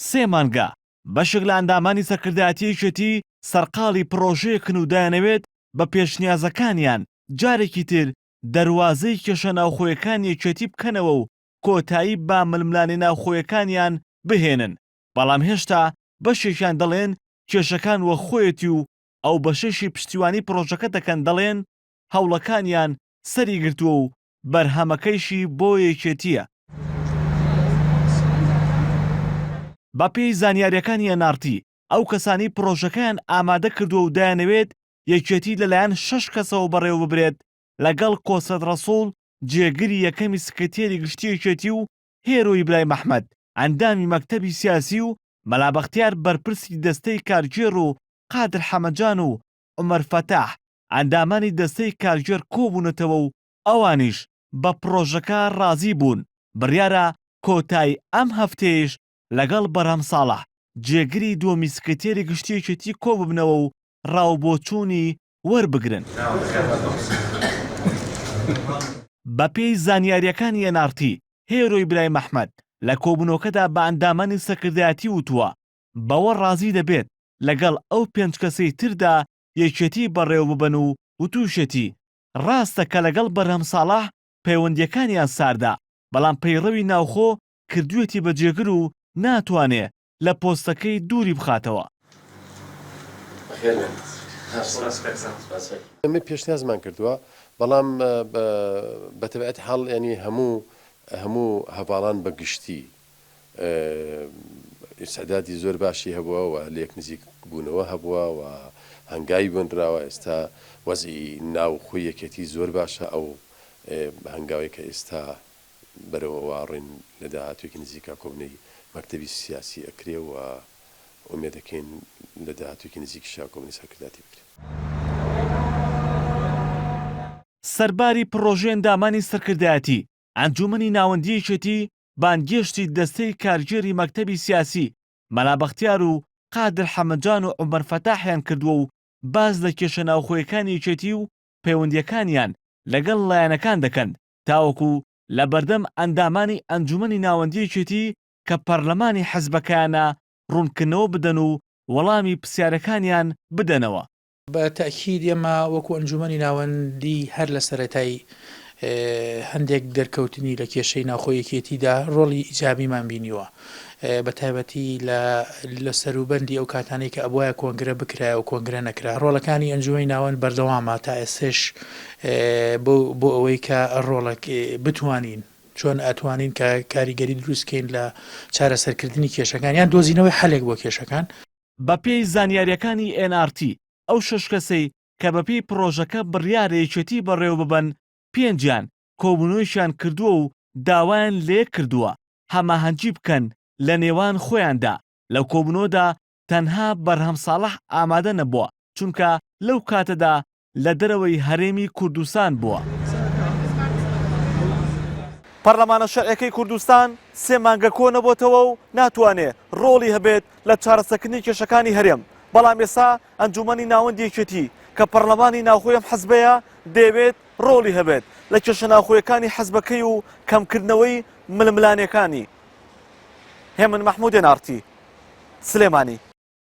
3 مانگە بەشێک لە ئەندامانی سەرکردایەتیەکێتی سەرقاڵی پرۆژەیەکن و دەیانەوێت بە پێشنیازەکانیان جارێکی تر دەواازەی کێشە ناوخۆیەکانی یەکێتی بکەنەوە و کۆتایی با ململانی ناوخۆیەکانیان بهێنن، بەڵام هێشتا بەشێکیان دەڵێن کێشەکان وە خۆیەتی و ئەو بەشەشی پشتیوانی پرۆژەکە دەکەن دەڵێن هەوڵەکانیان سەری گرتووە و بەرهەمەکەیشی بۆ یەکێتیە. بە پێی زانیاریەکانی NRT ئەو کەسانی پرۆژەکەیان ئامادە کردووە و دەیانەوێت یەکێتی لەلایەن 6 کەسەوە بەڕێوە ببرێت لەگەڵ کۆسەد ڕەسوڵ جێگیری یەکەمی سکرتێری گشتی یەکێتی و هێرۆی بلای مەحمەد ئەندامی مەکتەبی سیاسی و مەلا بەختیار بەرپرسی دەستەی کارگێر و قادر حەمەجان و عومەر فەتاح ئەندامانی دەستەی کارگێر کۆبوونەتەوە و ئەوانیش بە پرۆژەکە ڕازی بوون. بڕیارە کۆتای ئەم هەفتەیەش لەگەڵ بەرهەم ساڵح جێگیری دووەمی سکرتێری گشتی یەکێتی کۆ ببنەوە و ڕاوبۆچوونی وەربگرن. بە پێی زانیاریەکانی NRT هێرۆی بلای مەحمەد لە کۆبوونەوەکەدا بە ئەندامانی سەرکردایەتی وتووە بەوە ڕازی دەبێت لەگەڵ ئەو 5 کەسەی تردا یەکێتی بەڕێوە ببن و وتوشێتی ڕاستە کە لەگەڵ بەرهەم ساڵح پەیوەندیەکانیان ساردا، بەڵام پەیڕەوی ناوخۆ کردوێتی بەجێگر و ناتوانێ لە پۆستەکەی دووری بخاتەوە. ئەمە پێشنیازمان کردووە، بەڵام بەتەبعەت حاڵ ینی هەموو هەواڵان بە گشتی ئیسعدادی زۆر باشی هەبووە و لە یەک نزیک بوونەوە هەبووە و هەنگاوی بنراوە. ئێستا وەزعی ناوخۆی یەکێتی زۆر باشە، ئەو هەنگاوی کە ئێستا بەرەوە ڕێن لە داهاتوێکی نزیکا کۆبنەی مەکتەبی سیاسی ئەکرێ و ئومێد دەکەین لە داهاتوێکی نزیکیشا کۆبنەی سەرکردایەتی بکرێت. سەرباری پرۆژەی ئەندامانی سەرکردایەتی ئەنجومەنی ناوەندی یەکێتی بانگێشتی دەستەی کارگێری مەکتەبی سیاسی مەلا بەختیار و قادر حەمەجان و عومەر فەتاحیان کردووە و باز لە کێشە ناوخۆیەکانی یەکێتی و پەیوەندیەکانیان لەگەڵ لایەنەکان دەکەن تاوەکو لە بەردەم ئەندامانی ئەنجومەنی ناوەندی یەکێتی کە پەرلەمانی حەزبەکەیانە ڕوونکردنەوە بدەن و وەڵامی پرسیارەکانیان بدەنەوە. بە تەکید ئێمە وەکو ئەنجومەنی ناوەندی هەر لە سەرەتای هەندێک دەرکەوتنی لە کێشەی ناوخۆی یەکێتیدا ڕۆڵی ئیجابیمان بینیوە، بە تایبەتی لە سەروبەندی ئەو کاتانەی کە ئەبوایە کۆنگرە بکرایە و کۆنگرە نەکرا. ڕۆڵەکانی ئەنجومەنی ناوەند بەردەوامە تا ئێستش بۆ ئەوەی کە ڕۆڵێک بتوانین چۆن ئەتوانین کە کاریگەری دروستکەین لە چارەسەرکردنی کێشەکان یان دۆزینەوەی حەلێک بۆ کێشەکان. بە پێی زانیاریەکانی NRT ئەو 6 کەسەی کە بەپێی پرۆژەکە بڕیارە یەکێتی بەڕێوە ببەن 5 کۆبوونەوەیشیان کردووە و داوایان لێ کردووە هەماهەنگی بکەن لە نێوان خۆیاندا. لەو کۆبوونەوەدا تەنها بەرهەم ساڵح ئامادە نەبووە، چونکە لەو کاتەدا لە دەرەوەی هەرێمی کوردستان بووە. پەرلەمانە شەرعیەکەی کوردستان 3 مانگە کۆ نەبووەتەوە و ناتوانێت ڕۆڵی هەبێت لە چارەسەرکردنی کێشەکانی هەرێم، بەڵام ئێستا ئەنجومەنی ناوەندی یەکێتی کە پەرلەمانی ناوخۆیەم حەزبەیە دەیەوێت ڕۆڵی هەبێت لە کێشە ناوخۆیەکانی حەزبەکەی و کەمکردنەوەی ململانیەکانی. هێمن مەحموود NRT سلێمانی.